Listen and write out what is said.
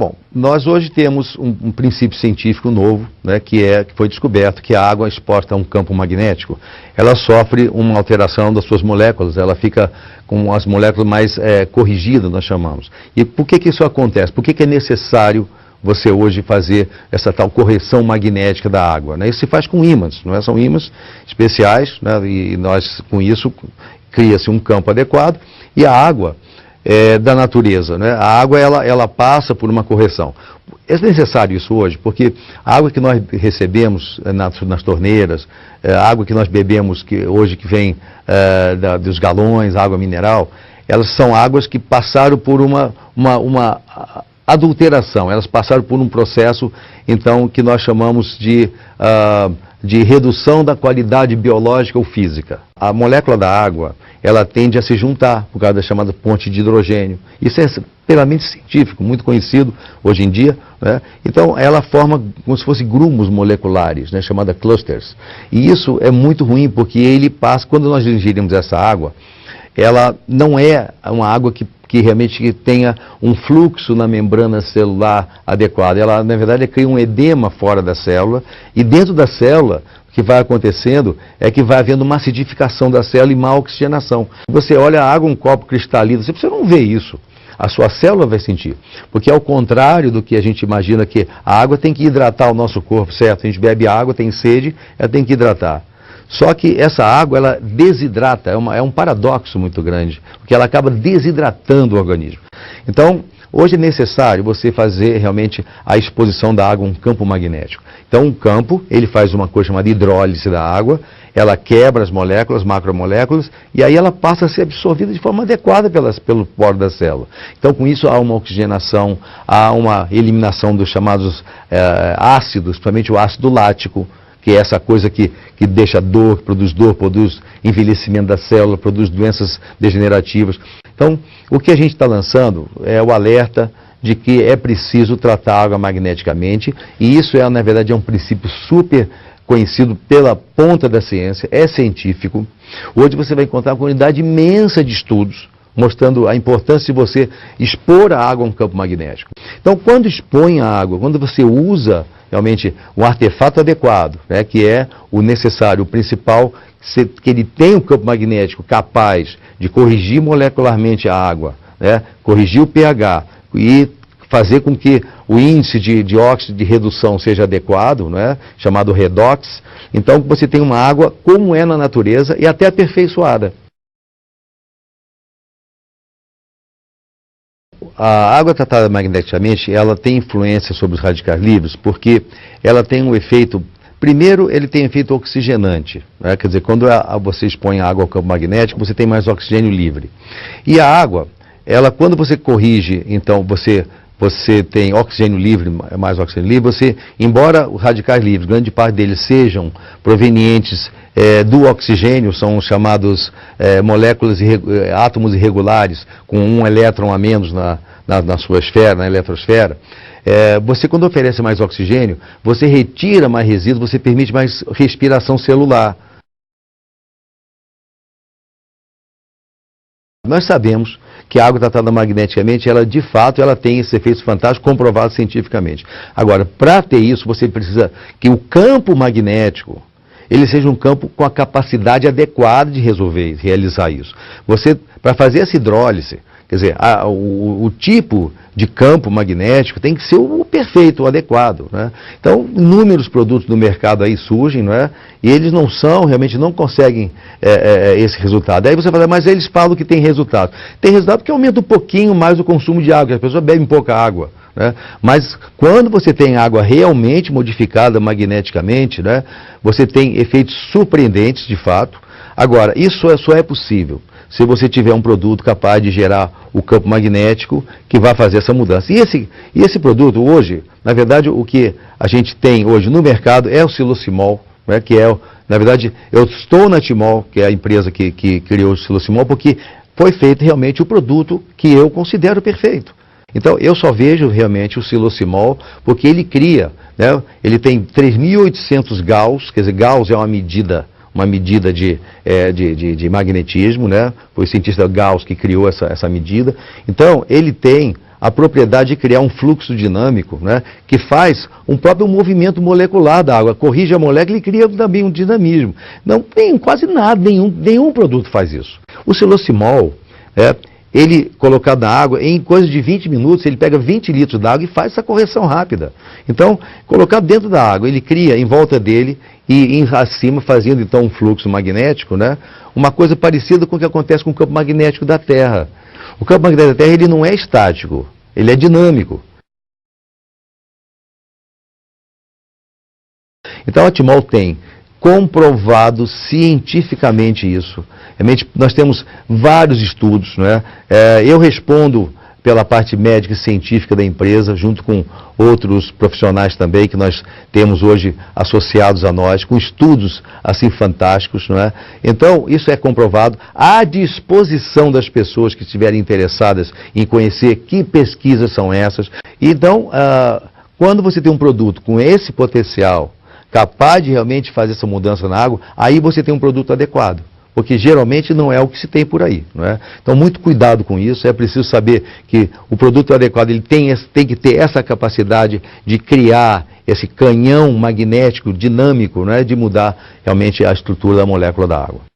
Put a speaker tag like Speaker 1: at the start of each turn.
Speaker 1: Bom, nós hoje temos um princípio científico novo, né, que foi descoberto que a água exporta um campo magnético. Ela sofre uma alteração das suas moléculas, ela fica com as moléculas mais corrigidas, nós chamamos. E por que isso acontece? Por que é necessário você hoje fazer essa tal correção magnética da água, né? Isso se faz com ímãs, não é? São ímãs especiais, né? E nós, com isso, cria-se um campo adequado e a água da natureza, né? A água, ela passa por uma correção. É necessário isso hoje, porque a água que nós recebemos nas torneiras, a água que nós bebemos hoje que vem dos galões, água mineral, elas são águas que passaram por uma adulteração, elas passaram por um processo, então, que nós chamamos de redução da qualidade biológica ou física. A molécula da água, ela tende a se juntar por causa da chamada ponte de hidrogênio. Isso é plenamente científico, muito conhecido hoje em dia, né? Então, ela forma como se fossem grumos moleculares, né? Chamada clusters. E isso é muito ruim, porque ele passa, quando nós ingerimos essa água, ela não é uma água que realmente tenha um fluxo na membrana celular adequado. Ela, na verdade, cria um edema fora da célula, e dentro da célula, o que vai acontecendo é que vai havendo uma acidificação da célula e má oxigenação. Você olha a água, um copo cristalino, você não vê isso. A sua célula vai sentir. Porque ao contrário do que a gente imagina, que a água tem que hidratar o nosso corpo, certo? A gente bebe água, tem sede, ela tem que hidratar. Só que essa água, ela desidrata, é um paradoxo muito grande, porque ela acaba desidratando o organismo. Então, hoje é necessário você fazer realmente a exposição da água a um campo magnético. Então, um campo, ele faz uma coisa chamada hidrólise da água, ela quebra as moléculas, macromoléculas, e aí ela passa a ser absorvida de forma adequada pelo poro da célula. Então, com isso, há uma oxigenação, há uma eliminação dos chamados ácidos, principalmente o ácido lático, que é essa coisa que deixa dor, produz envelhecimento da célula, produz doenças degenerativas. Então, o que a gente está lançando é o alerta de que é preciso tratar a água magneticamente, e isso na verdade, é um princípio super conhecido pela ponta da ciência, é científico. Hoje você vai encontrar uma quantidade imensa de estudos mostrando a importância de você expor a água a um campo magnético. Então, quando expõe a água, quando você usa realmente um artefato adequado, né, que é o necessário, o principal, que ele tem um campo magnético capaz de corrigir molecularmente a água, né, corrigir o pH e fazer com que o índice de óxido de redução seja adequado, né, chamado redox. Então você tem uma água como é na natureza e até aperfeiçoada. A água tratada magneticamente, ela tem influência sobre os radicais livres, porque ela tem um efeito, primeiro, ele tem efeito oxigenante, né? Quer dizer, quando você expõe a água ao campo magnético, você tem mais oxigênio livre. E a água, quando você corrige, então, você tem oxigênio livre, mais oxigênio livre, embora os radicais livres, grande parte deles sejam provenientes do oxigênio, são chamados moléculas, átomos irregulares, com um elétron a menos na sua esfera, na eletrosfera. Você, quando oferece mais oxigênio, você retira mais resíduos, você permite mais respiração celular. Nós sabemos que a água tratada magneticamente, ela de fato tem esses efeitos fantásticos comprovados cientificamente. Agora, para ter isso, você precisa que o campo magnético ele seja um campo com a capacidade adequada de realizar isso. Para fazer essa hidrólise, quer dizer, o tipo de campo magnético tem que ser o perfeito, o adequado, né? Então, inúmeros produtos no mercado aí surgem, não é? E eles realmente não conseguem esse resultado. Aí você fala, mas eles falam que tem resultado. Tem resultado porque aumenta um pouquinho mais o consumo de água, as pessoas bebem pouca água, né? Mas quando você tem água realmente modificada magneticamente, né, você tem efeitos surpreendentes de fato. Agora, isso só é possível se você tiver um produto capaz de gerar o campo magnético que vai fazer essa mudança. E esse produto hoje, na verdade, o que a gente tem hoje no mercado é o Silocimol, né, que na verdade, eu estou na Timol, que é a empresa que criou o Silocimol, porque foi feito realmente o produto que eu considero perfeito. Então, eu só vejo realmente o Silocimol, porque ele cria, né, ele tem 3.800 Gauss, quer dizer, Gauss é uma medida de magnetismo, né? Foi o cientista Gauss que criou essa medida. Então, ele tem a propriedade de criar um fluxo dinâmico, né, que faz um próprio movimento molecular da água, corrige a molécula e cria também um dinamismo. Não tem quase nada, nenhum produto faz isso. O silosimol, ele colocado na água, em coisa de 20 minutos, ele pega 20 litros d'água e faz essa correção rápida. Então, colocado dentro da água, ele cria em volta dele e acima, fazendo então um fluxo magnético, né, uma coisa parecida com o que acontece com o campo magnético da Terra. O campo magnético da Terra ele não é estático, ele é dinâmico. Então a Timol tem comprovado cientificamente isso. Realmente, nós temos vários estudos, né? Eu respondo pela parte médica e científica da empresa, junto com outros profissionais também, que nós temos hoje associados a nós, com estudos assim fantásticos, não é? Então, isso é comprovado, à disposição das pessoas que estiverem interessadas em conhecer que pesquisas são essas. Então, quando você tem um produto com esse potencial, capaz de realmente fazer essa mudança na água, aí você tem um produto adequado. Porque geralmente não é o que se tem por aí, não é? Então, muito cuidado com isso, é preciso saber que o produto adequado ele tem que ter essa capacidade de criar esse canhão magnético dinâmico, não é? De mudar realmente a estrutura da molécula da água.